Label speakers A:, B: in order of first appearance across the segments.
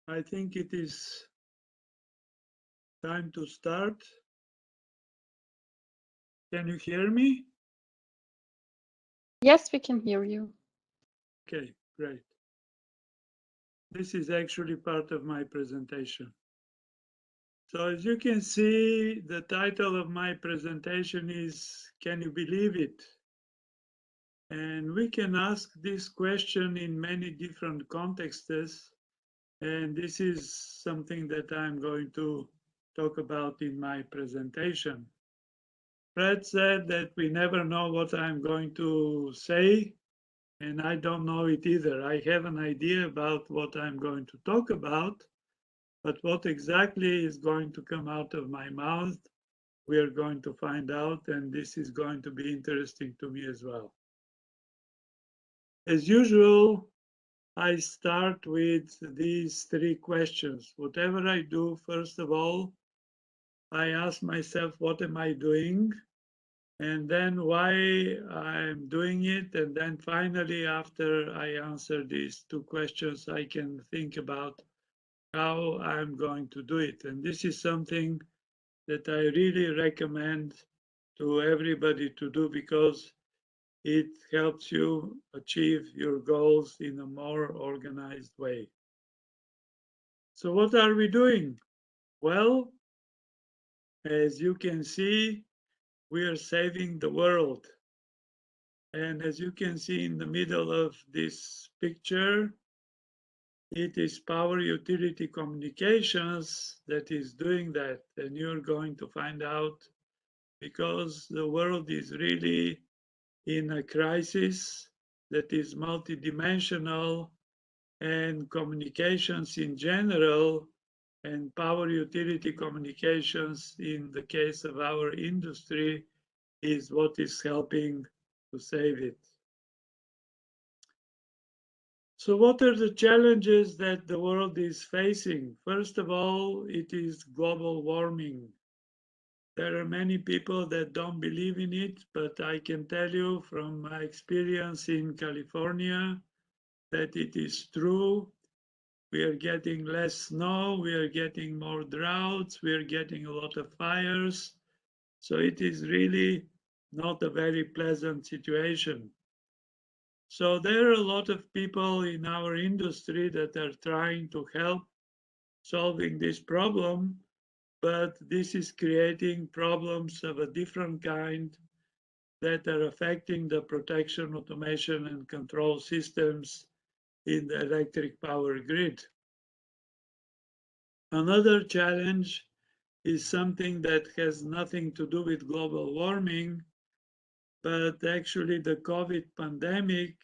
A: I think it is time to start. Can you hear me?
B: Yes, we can hear you.
A: Okay, great. This is actually part of my presentation. So as you can see, the title of my presentation is, Can you believe it? And we can ask this question in many different contexts. And this is something that I'm going to talk about in my presentation. Fred said that we never know what I'm going to say, and I don't know it either. I have an idea about what I'm going to talk about, but what exactly is going to come out of my mouth, we are going to find out, and this is going to be interesting to me as well. As usual, I start with these three questions. Whatever I do, first of all, I ask myself, what am I doing? And then why I'm doing it. And then finally, after I answer these two questions, I can think about how I'm going to do it. And this is something that I really recommend to everybody to do because it helps you achieve your goals in a more organized way. So what are we doing? Well, as you can see, we are saving the world. And as you can see in the middle of this picture, it is Power Utility Communications that is doing that. And you're going to find out because the world is really in a crisis that is multidimensional, and communications in general and power utility communications in the case of our industry is what is helping to save it. So what are the challenges that the world is facing? First of all, it is global warming. There are many people that don't believe in it, but I can tell you from my experience in California that it is true. We are getting less snow, we are getting more droughts, we are getting a lot of fires. So it is really not a very pleasant situation. So there are a lot of people in our industry that are trying to help solving this problem, but this is creating problems of a different kind that are affecting the protection, automation, and control systems in the electric power grid. Another challenge is something that has nothing to do with global warming, but actually the COVID pandemic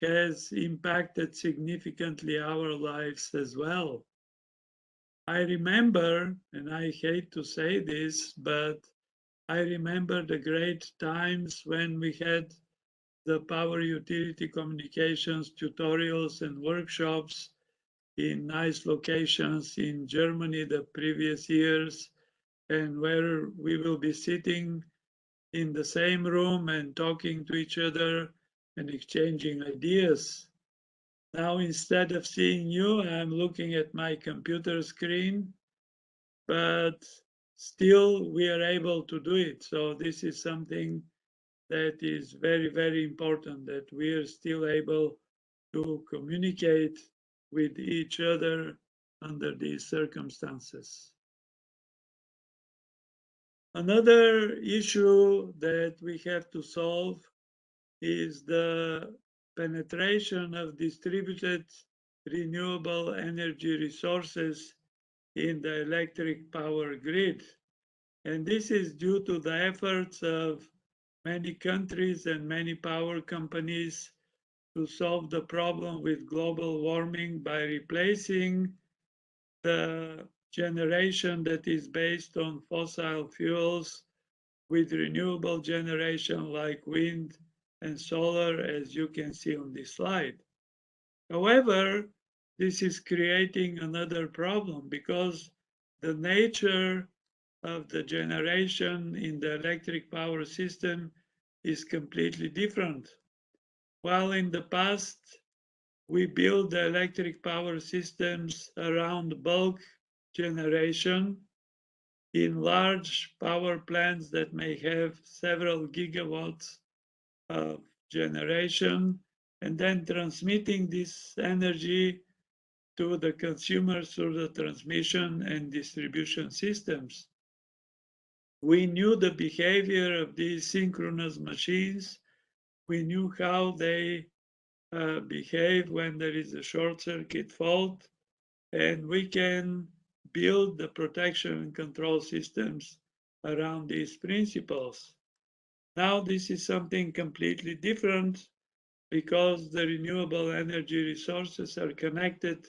A: has impacted significantly our lives as well. I remember, and I hate to say this, but I remember the great times when we had the power utility communications tutorials and workshops in nice locations in Germany the previous years, and where we will be sitting in the same room and talking to each other and exchanging ideas. Now, instead of seeing you, I'm looking at my computer screen, but still we are able to do it. So this is something that is very, very important, that we are still able to communicate with each other under these circumstances. Another issue that we have to solve is the penetration of distributed renewable energy resources in the electric power grid. And this is due to the efforts of many countries and many power companies to solve the problem with global warming by replacing the generation that is based on fossil fuels with renewable generation like wind and solar, as you can see on this slide. However, this is creating another problem because the nature of the generation in the electric power system is completely different. While in the past we build the electric power systems around bulk generation in large power plants that may have several gigawatts of generation, and then transmitting this energy to the consumers through the transmission and distribution systems. We knew the behavior of these synchronous machines. We knew how they behave when there is a short circuit fault, and we can build the protection and control systems around these principles. Now, this is something completely different because the renewable energy resources are connected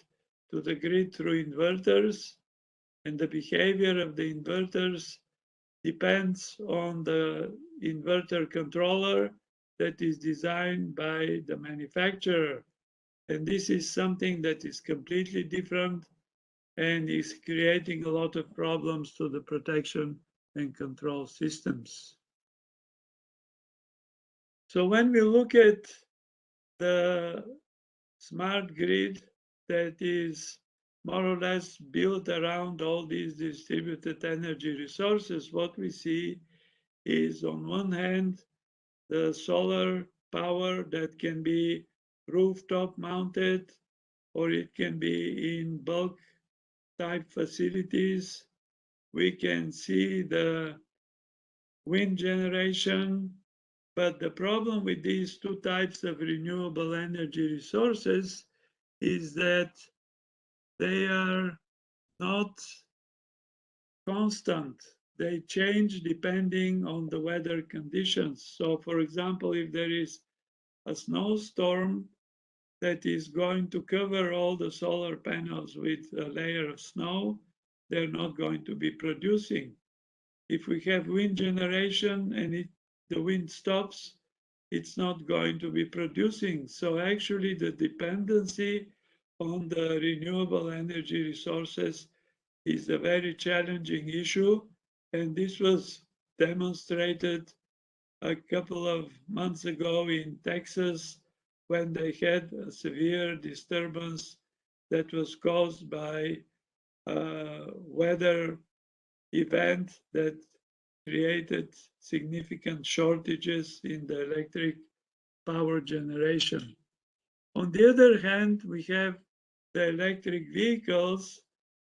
A: to the grid through inverters, and the behavior of the inverters depends on the inverter controller that is designed by the manufacturer. And this is something that is completely different and is creating a lot of problems to the protection and control systems. So when we look at the smart grid that is more or less built around all these distributed energy resources, what we see is, on one hand, the solar power that can be rooftop mounted, or it can be in bulk type facilities. We can see the wind generation, but the problem with these two types of renewable energy resources is that they are not constant. They change depending on the weather conditions. So, for example, if there is a snowstorm that is going to cover all the solar panels with a layer of snow, they're not going to be producing. If we have wind generation and the wind stops, it's not going to be producing. So actually the dependency on the renewable energy resources is a very challenging issue. And this was demonstrated a couple of months ago in Texas when they had a severe disturbance that was caused by a weather event that created significant shortages in the electric power generation. On the other hand, we have the electric vehicles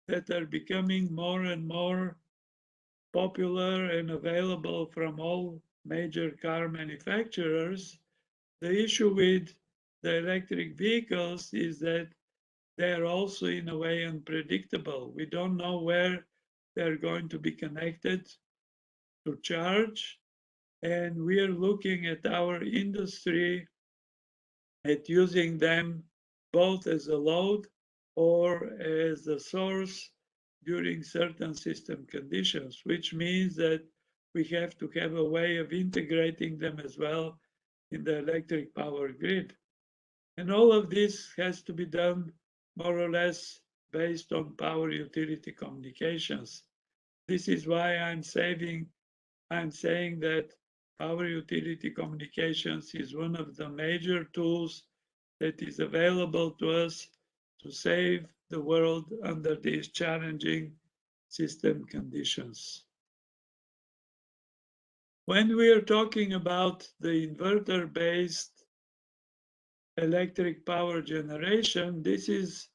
A: that are becoming more and more popular and available from all major car manufacturers. The issue with the electric vehicles is that they're also in a way unpredictable. We don't know where they're going to be connected to charge. And we are looking at our industry at using them both as a load or as a source during certain system conditions, which means that we have to have a way of integrating them as well in the electric power grid. And all of this has to be done more or less based on power utility communications. This is why I'm saying that power utility communications is one of the major tools that is available to us to save the world under these challenging system conditions. When we are talking about the inverter-based electric power generation, this is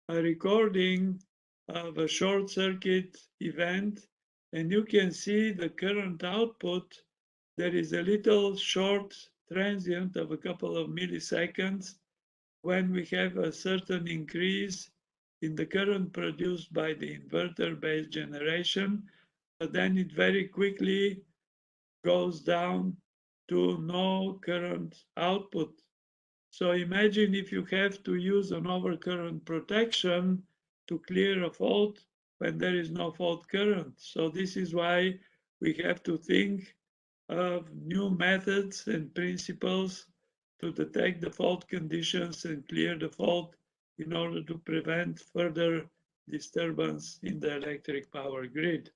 A: a recording of a short circuit event, and you can see the current output. There is a little short transient of a couple of milliseconds when we have a certain increase in the current produced by the inverter-based generation, but then it very quickly goes down to no current output. So imagine if you have to use an overcurrent protection to clear a fault when there is no fault current. So this is why we have to think of new methods and principles to detect the fault conditions and clear the fault in order to prevent further disturbance in the electric power grid.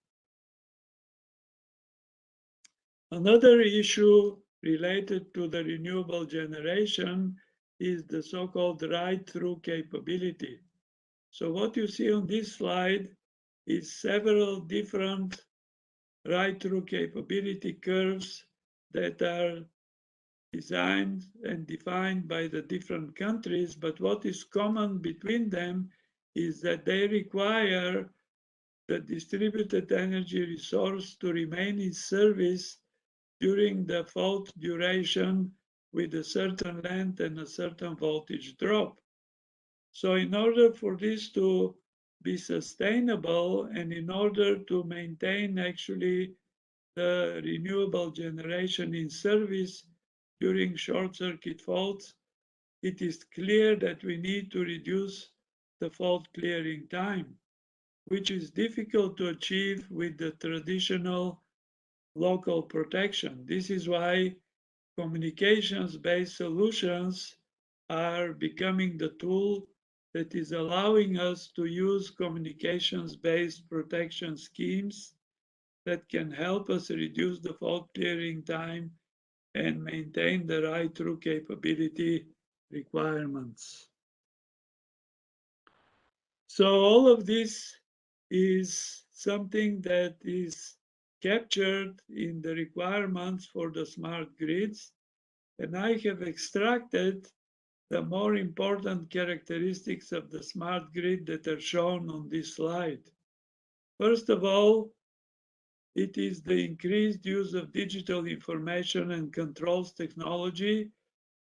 A: Another issue related to the renewable generation is the so-called write-through capability. So what you see on this slide is several different write-through capability curves that are designed and defined by the different countries, but what is common between them is that they require the distributed energy resource to remain in service during the fault duration with a certain length and a certain voltage drop. So in order for this to be sustainable and in order to maintain actually the renewable generation in service during short circuit faults, it is clear that we need to reduce the fault clearing time, which is difficult to achieve with the traditional local protection. This is why communications-based solutions are becoming the tool that is allowing us to use communications-based protection schemes that can help us reduce the fault clearing time and maintain the write-through capability requirements. So all of this is something that is captured in the requirements for the smart grids, and I have extracted the more important characteristics of the smart grid that are shown on this slide. First of all, it is the increased use of digital information and controls technology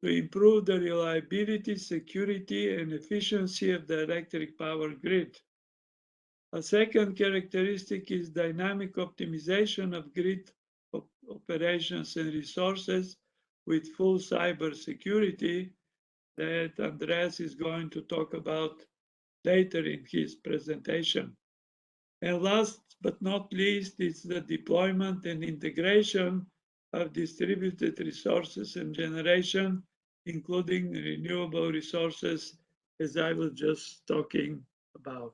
A: to improve the reliability, security, and efficiency of the electric power grid. A second characteristic is dynamic optimization of grid operations and resources with full cyber security that Andreas is going to talk about later in his presentation. And last but not least is the deployment and integration of distributed resources and generation, including renewable resources, as I was just talking about.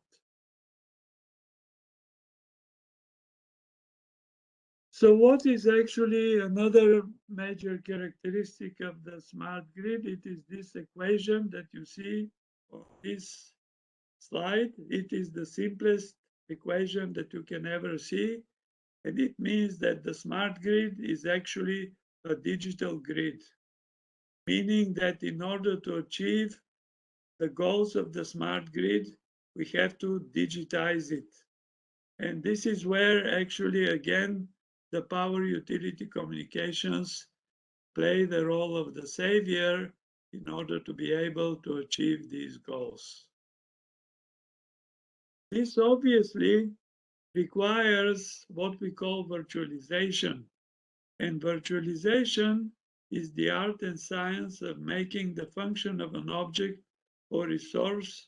A: So what is actually another major characteristic of the smart grid? It is this equation that you see on this slide. It is the simplest equation that you can ever see. And it means that the smart grid is actually a digital grid, meaning that in order to achieve the goals of the smart grid, we have to digitize it. And this is where actually, again, the power utility communications play the role of the savior in order to be able to achieve these goals. This obviously requires what we call virtualization. And virtualization is the art and science of making the function of an object or resource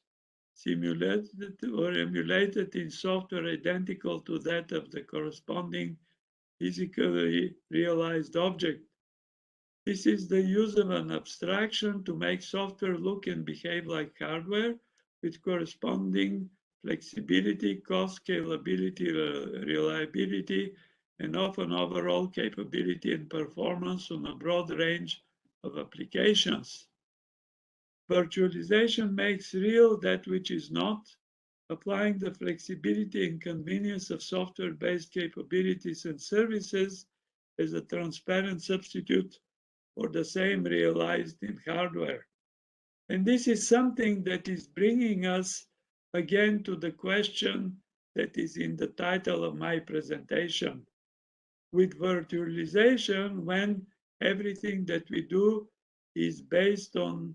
A: simulated or emulated in software identical to that of the corresponding physically realized object. This is the use of an abstraction to make software look and behave like hardware with corresponding flexibility, cost, scalability, reliability, and often overall capability and performance on a broad range of applications. Virtualization makes real that which is not, applying the flexibility and convenience of software-based capabilities and services as a transparent substitute for the same realized in hardware. And this is something that is bringing us again to the question that is in the title of my presentation. With virtualization, when everything that we do is based on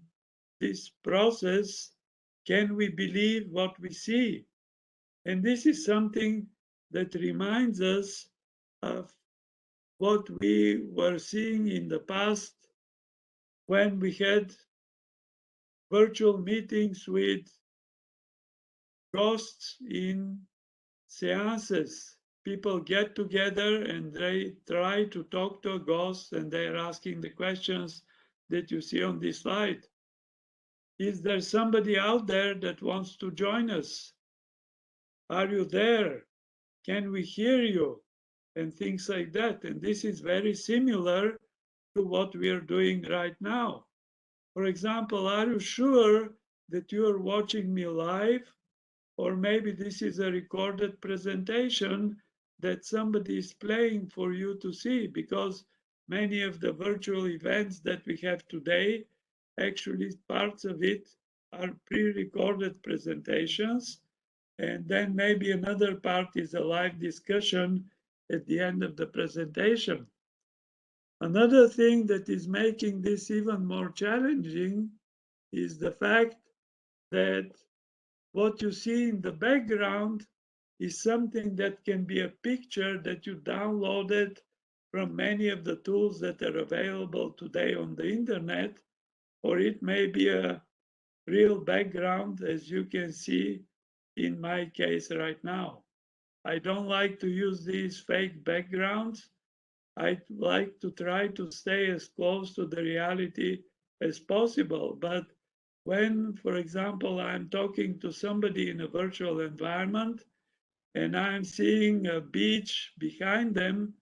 A: this process, can we believe what we see? And this is something that reminds us of what we were seeing in the past when we had virtual meetings with ghosts in seances. People get together and they try to talk to a ghost and they're asking the questions that you see on this slide. Is there somebody out there that wants to join us? Are you there? Can we hear you? And things like that. And this is very similar to what we are doing right now. For example, are you sure that you are watching me live? Or maybe this is a recorded presentation that somebody is playing for you to see, because many of the virtual events that we have today, actually parts of it are pre-recorded presentations. And then maybe another part is a live discussion at the end of the presentation. Another thing that is making this even more challenging is the fact that what you see in the background is something that can be a picture that you downloaded from many of the tools that are available today on the internet, or it may be a real background, as you can see in my case right now. I don't like to use these fake backgrounds. I like to try to stay as close to the reality as possible. But when, for example, I'm talking to somebody in a virtual environment and I'm seeing a beach behind them,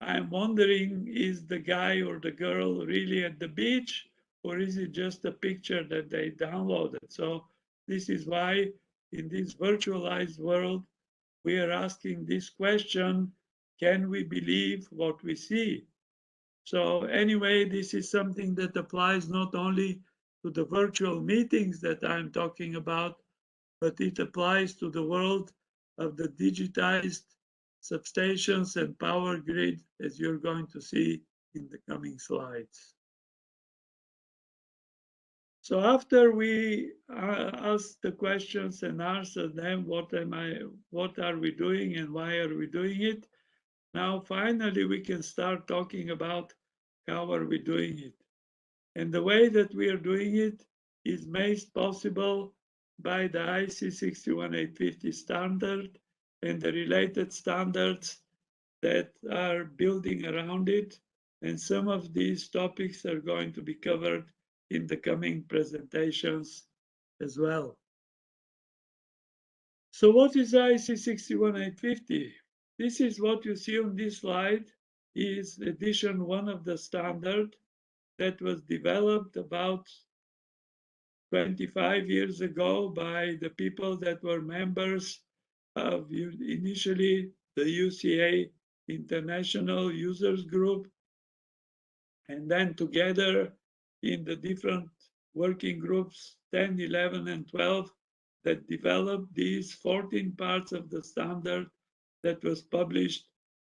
A: I'm wondering, is the guy or the girl really at the beach, or is it just a picture that they downloaded? So this is why in this virtualized world, we are asking this question, can we believe what we see? So anyway, this is something that applies not only to the virtual meetings that I'm talking about, but it applies to the world of the digitized substations and power grid, as you're going to see in the coming slides. So after we ask the questions and answer them, what are we doing and why are we doing it? Now, finally, we can start talking about how are we doing it. And the way that we are doing it is made possible by the IEC 61850 standard and the related standards that are building around it. And some of these topics are going to be covered in the coming presentations as well. So what is IEC 61850? This is what you see on this slide, is edition 1 of the standard that was developed about 25 years ago by the people that were members of initially the UCA International Users Group, and then together in the different working groups 10, 11, and 12 that developed these 14 parts of the standard that was published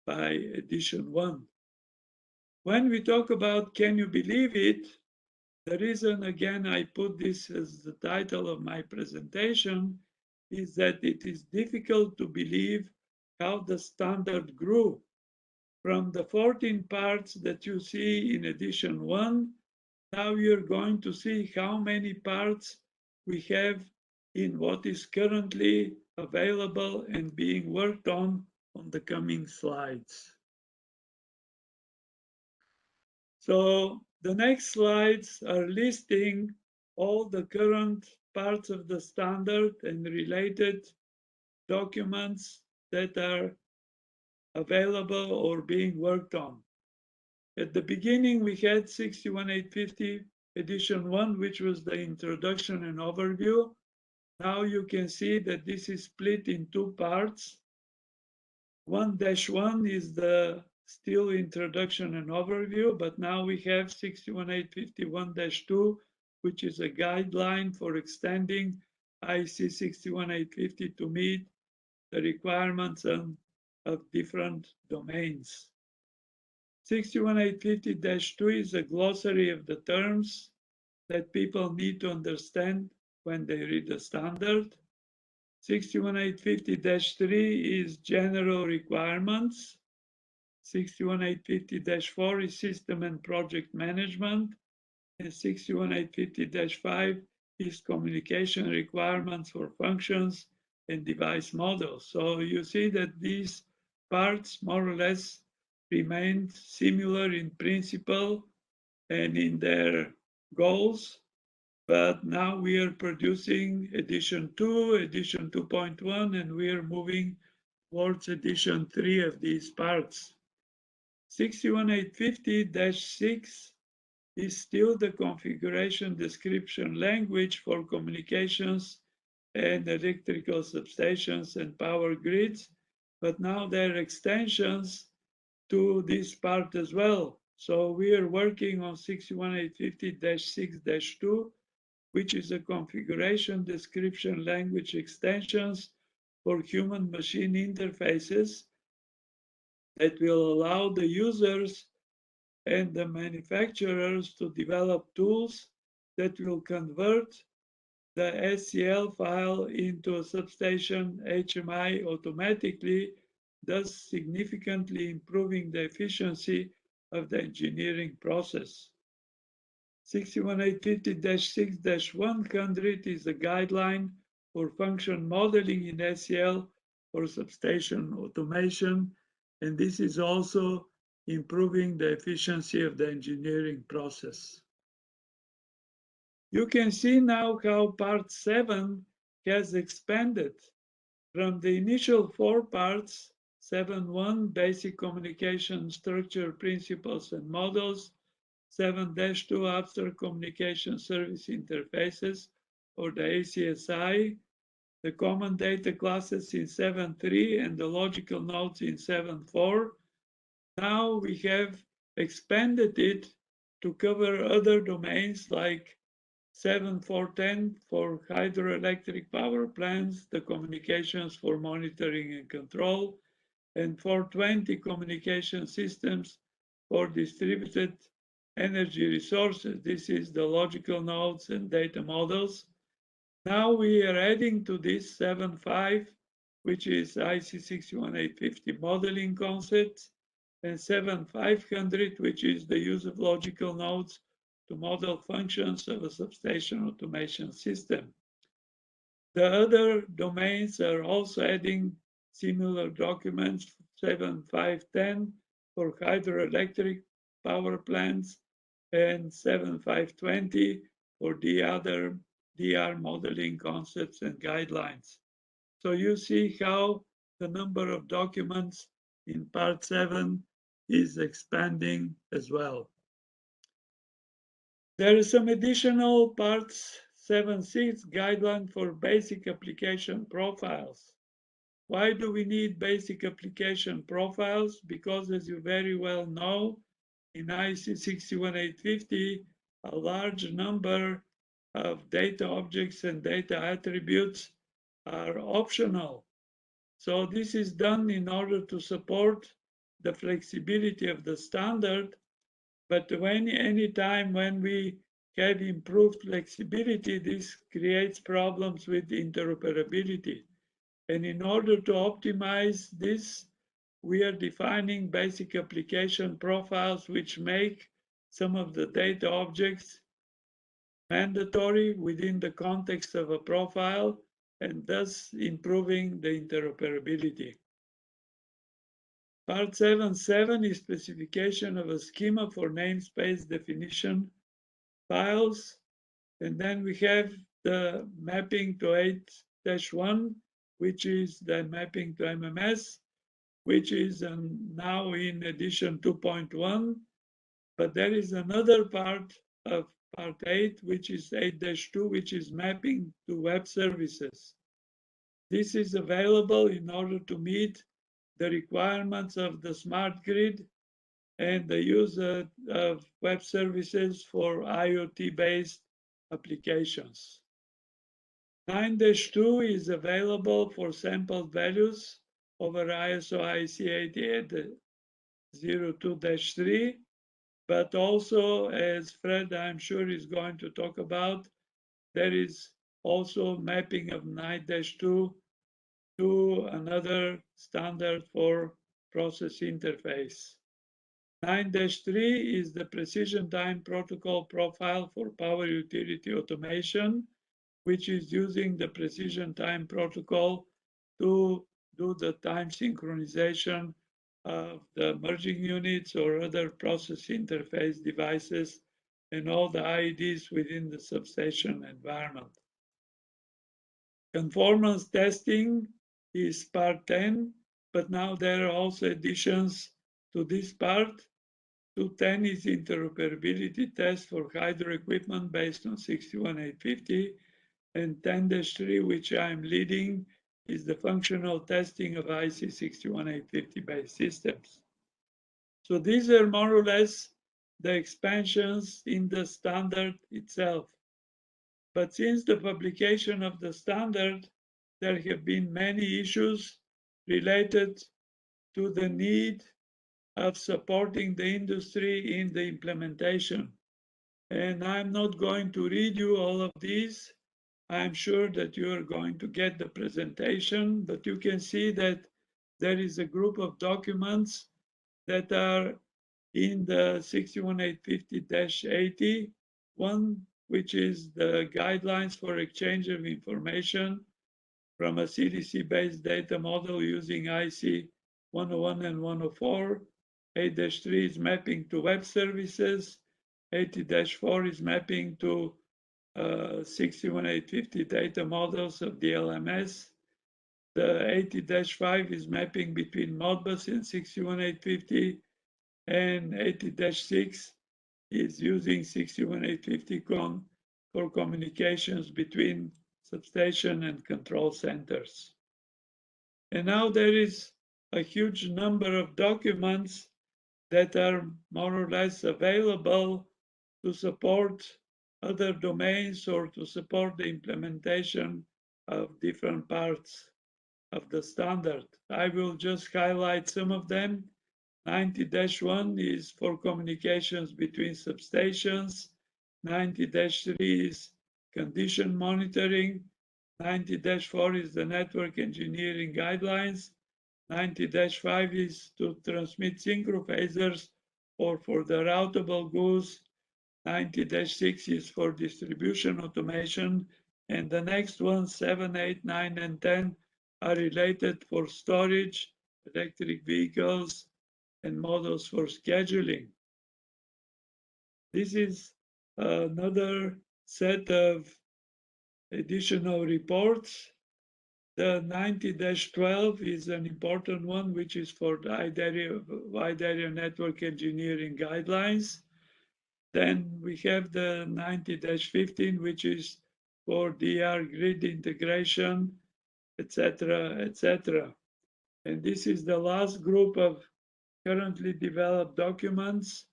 A: by edition 1. When we talk about can you believe it, the reason, again, I put this as the title of my presentation is that it is difficult to believe how the standard grew from the 14 parts that you see in edition 1. Now you're going to see how many parts we have in what is currently available and being worked on the coming slides. So the next slides are listing all the current parts of the standard and related documents that are available or being worked on. At the beginning, we had 61850 edition 1, which was the introduction and overview. Now you can see that this is split in two parts. 1-1 is the still introduction and overview, but now we have 61851-2, which is a guideline for extending IEC 61850 to meet the requirements of different domains. 61850-2 is a glossary of the terms that people need to understand when they read the standard. 61850-3 is general requirements. 61850-4 is system and project management. And 61850-5 is communication requirements for functions and device models. So you see that these parts more or less remain similar in principle and in their goals. But now we are producing edition 2, edition 2.1, and we are moving towards edition 3 of these parts. 61850-6 is still the configuration description language for communications and electrical substations and power grids, but now there are extensions to this part as well. So we are working on 61850-6-2, which is a configuration description language extensions for human-machine interfaces that will allow the users and the manufacturers to develop tools that will convert the SCL file into a substation HMI automatically, thus significantly improving the efficiency of the engineering process. 61850-6-100 is a guideline for function modeling in SCL for substation automation, and this is also improving the efficiency of the engineering process. You can see now how part 7 has expanded from the initial 4 parts, 7.1 basic communication structure, principles and models, 7-2 abstract communication service interfaces, or the ACSI, the common data classes in 7.3 and the logical nodes in 7.4. Now we have expanded it to cover other domains like 7.4.10 for hydroelectric power plants, the communications for monitoring and control, and 4.20 communication systems for distributed energy resources. This is the logical nodes and data models. Now we are adding to this 7.5, which is IEC 61850 modeling concepts, and 7.500, which is the use of logical nodes to model functions of a substation automation system. The other domains are also adding similar documents, 7.5.10 for hydroelectric power plants and 7.5.20 for the other DR modeling concepts and guidelines. So you see how the number of documents in part 7 is expanding as well. There are some additional parts 7.6 guideline for basic application profiles. Why do we need basic application profiles? Because as you very well know, in IEC 61850, a large number of data objects and data attributes are optional. So this is done in order to support the flexibility of the standard. But anytime when we have improved flexibility, this creates problems with interoperability. And in order to optimize this, we are defining basic application profiles which make some of the data objects mandatory within the context of a profile and thus improving the interoperability. Part 7.7 is specification of a schema for namespace definition files. And then we have the mapping to 8-1, which is the mapping to MMS, which is now in edition 2.1. But there is another part of part 8, which is 8-2, which is mapping to web services. This is available in order to meet the requirements of the smart grid and the use of web services for IoT-based applications. 9-2 is available for sampled values over ISO IEC 8802-3, but also, as Fred, I'm sure, is going to talk about, there is also mapping of 9-2 to another standard for process interface. 9-3 is the precision time protocol profile for power utility automation, which is using the precision time protocol to do the time synchronization of the merging units or other process interface devices and all the IEDs within the substation environment. Conformance testing is part 10, but now there are also additions to this part. 210 is interoperability test for hydro equipment based on 61850. And 10-3, which I'm leading, is the functional testing of IEC 61850 based systems. So these are more or less the expansions in the standard itself. But since the publication of the standard, there have been many issues related to the need of supporting the industry in the implementation. And I'm not going to read you all of these. I'm sure that you are going to get the presentation, but you can see that there is a group of documents that are in the 61850-80, one which is the guidelines for exchange of information from a CDC-based data model using IEC 101 and 104. 8-3 is mapping to web services. 80-4 is mapping to 61850 data models of the LMS. The 80-5 is mapping between Modbus and 61850, and 80-6 is using 61850 for communications between substation and control centers. And now there is a huge number of documents that are more or less available to support other domains or to support the implementation of different parts of the standard. I will just highlight some of them. 90-1 is for communications between substations. 90-3 is condition monitoring. 90-4 is the network engineering guidelines. 90-5 is to transmit synchrophasers or for the routable goods. 90-6 is for distribution automation. And the next ones, 7, 8, 9, and 10, are related for storage, electric vehicles, and models for scheduling. This is another set of additional reports. The 90-12 is an important one, which is for the wide area network engineering guidelines. Then we have the 90-15, which is for DR grid integration, etc., etc. And this is the last group of currently developed documents,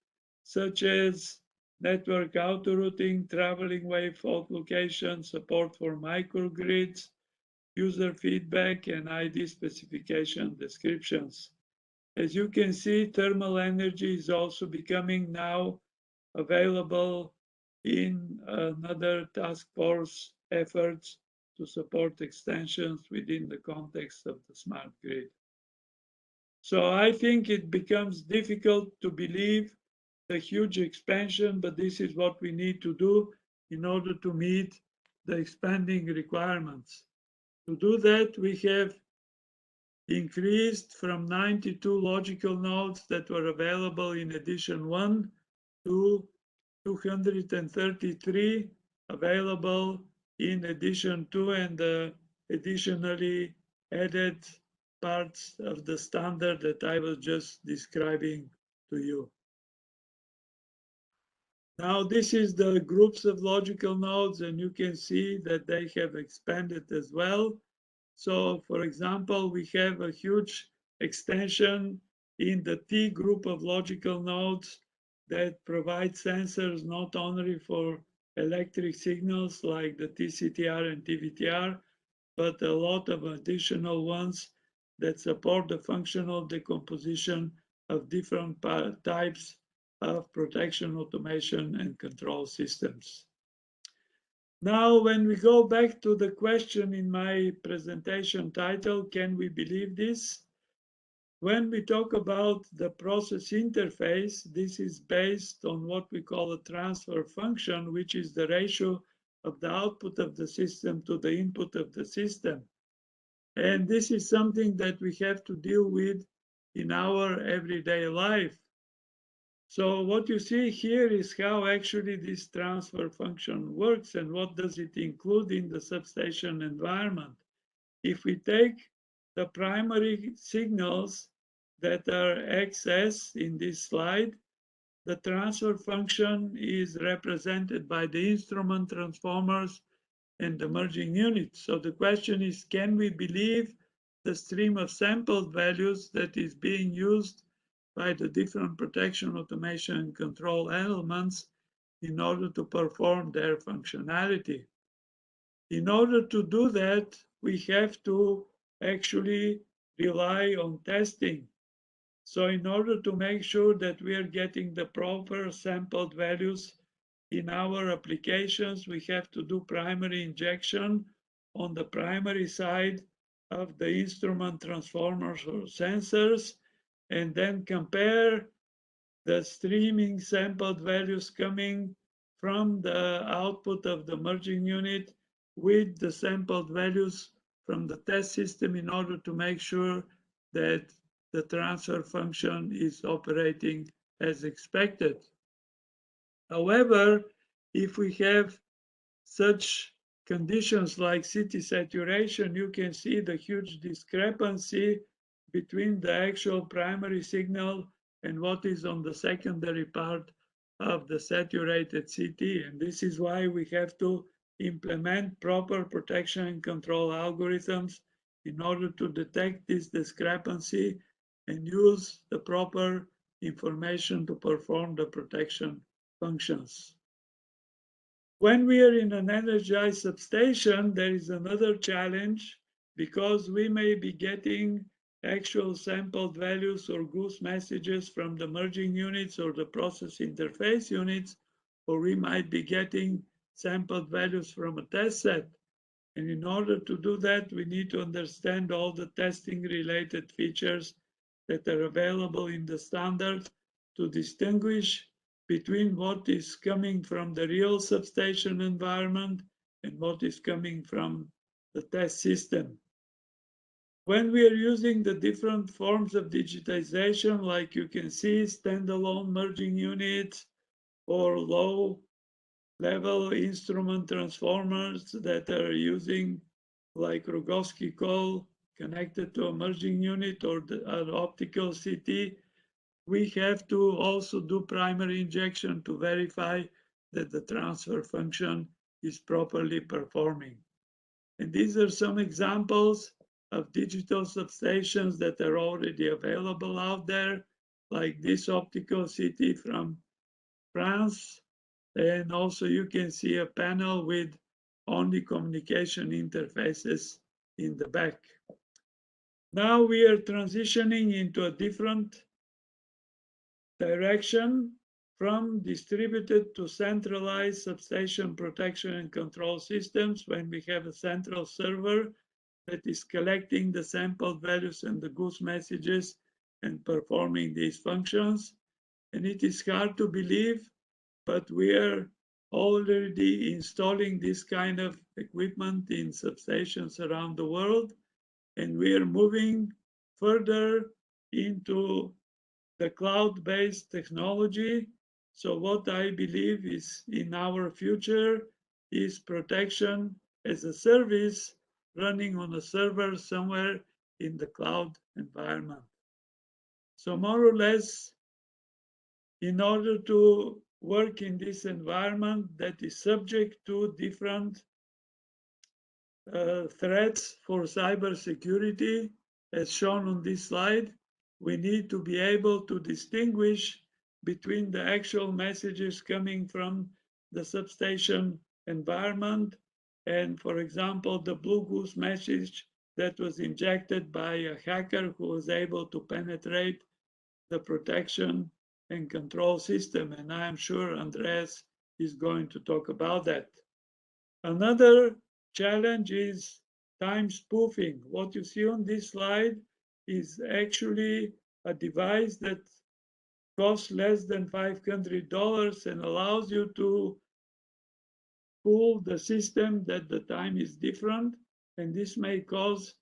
A: such as network auto-routing, traveling wave fault location, support for microgrids, user feedback, and ID specification descriptions. As you can see, thermal energy is also becoming now available in another task force efforts to support extensions within the context of the smart grid. So I think it becomes difficult to believe the huge expansion, but this is what we need to do in order to meet the expanding requirements. To do that, we have increased from 92 logical nodes that were available in edition 1 to 233 available in edition 2 and additionally added parts of the standard that I was just describing to you. Now this is the groups of logical nodes, and you can see that they have expanded as well. So for example, we have a huge extension in the T group of logical nodes that provide sensors not only for electric signals like the TCTR and TVTR, but a lot of additional ones that support the functional decomposition of different types of protection, automation, and control systems. Now, when we go back to the question in my presentation title, can we believe this? When we talk about the process interface, this is based on what we call a transfer function, which is the ratio of the output of the system to the input of the system. And this is something that we have to deal with in our everyday life. So what you see here is how actually this transfer function works and what does it include in the substation environment. If we take the primary signals that are XS in this slide, the transfer function is represented by the instrument transformers and the merging units. So the question is, can we believe the stream of sampled values that is being used by the different protection, automation, and control elements in order to perform their functionality? In order to do that, we have to actually rely on testing. So in order to make sure that we are getting the proper sampled values in our applications, we have to do primary injection on the primary side of the instrument transformers or sensors, and then compare the streaming sampled values coming from the output of the merging unit with the sampled values from the test system in order to make sure that the transfer function is operating as expected. However, if we have such conditions like city saturation, you can see the huge discrepancy between the actual primary signal and what is on the secondary part of the saturated city. And this is why we have to implement proper protection and control algorithms in order to detect this discrepancy and use the proper information to perform the protection functions. When we are in an energized substation, there is another challenge because we may be getting actual sampled values or goose messages from the merging units or the process interface units, or we might be getting sampled values from a test set. And in order to do that, we need to understand all the testing related features that are available in the standard to distinguish between what is coming from the real substation environment and what is coming from the test system. When we are using the different forms of digitization, like you can see, standalone merging units or low level instrument transformers that are using like Rogowski coil connected to a merging unit or an optical CT, we have to also do primary injection to verify that the transfer function is properly performing. And these are some examples of digital substations that are already available out there, like this optical CT from France. And also you can see a panel with only communication interfaces in the back. Now we are transitioning into a different direction from distributed to centralized substation protection and control systems when we have a central server that is collecting the sampled values and the goose messages and performing these functions. And it is hard to believe, but we are already installing this kind of equipment in substations around the world, and we are moving further into the cloud-based technology. So what I believe is in our future is protection as a service running on a server somewhere in the cloud environment. So more or less, in order to work in this environment that is subject to different threats for cybersecurity, as shown on this slide, we need to be able to distinguish between the actual messages coming from the substation environment and, for example, the blue goose message that was injected by a hacker who was able to penetrate the protection and control system. And I'm sure Andreas is going to talk about that. Another challenge is time spoofing. What you see on this slide is actually a device that costs less than $500 and allows you to fool the system that the time is different. And this may cause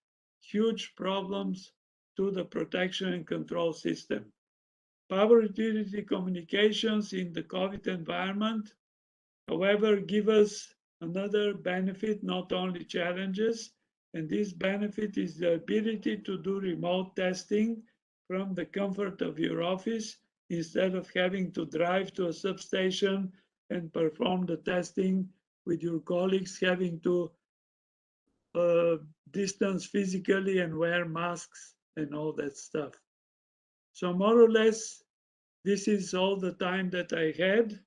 A: huge problems to the protection and control system. Power utility communications in the COVID environment, however, give us another benefit, not only challenges. And this benefit is the ability to do remote testing from the comfort of your office instead of having to drive to a substation and perform the testing with your colleagues, having to distance physically and wear masks and all that stuff. So more or less, this is all the time that I had.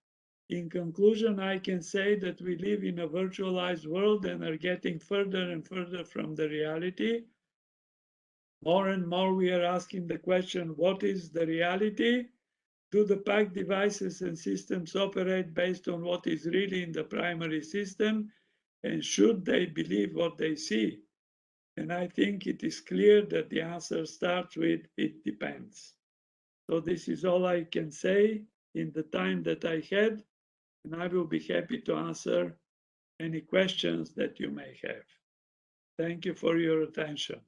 A: In conclusion, I can say that we live in a virtualized world and are getting further and further from the reality. More and more we are asking the question, what is the reality? Do the PAC devices and systems operate based on what is really in the primary system? And should they believe what they see? And I think it is clear that the answer starts with, it depends. So this is all I can say in the time that I had, and I will be happy to answer any questions that you may have. Thank you for your attention.